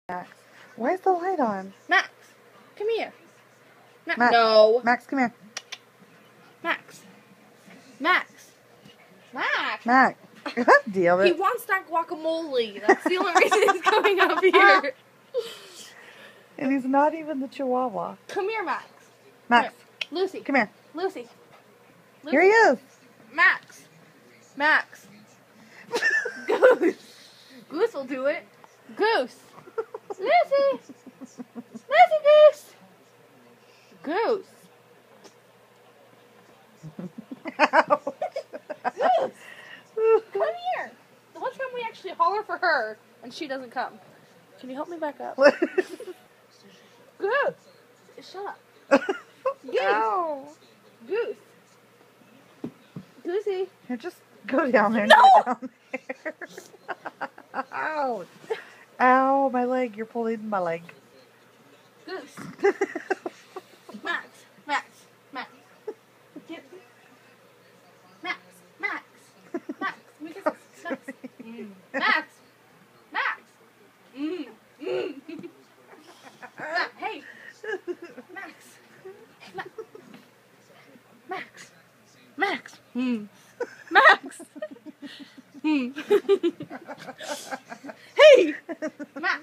Max. Why is the light on? Max, come here. Max. No. Max, come here. Max. Max. Max. Max. Deal He it. wants that guacamole. That's the only reason he's coming up here. And he's not even the Chihuahua. Come here, Max. Max. Here. Lucy. Come here. Lucy. Here he is. Max. Max. Goose. Goose will do it. Goose. Lucy. Lucy Goose. Goose. Goose. Come here. The one time we actually holler for her and she doesn't come. Can you help me back up? Goose. Shut up. Goose. Ow. Goose. Goosey. Here, just go down there. And No! get down there. Ouch. Ow, my leg. You're pulling my leg. Goose. Max. Max. Max. Get. Max. Max. Max. Let me kiss this. Max. Max. Max. Hey. Max. Max. Max. Max. Max. Hey. Max.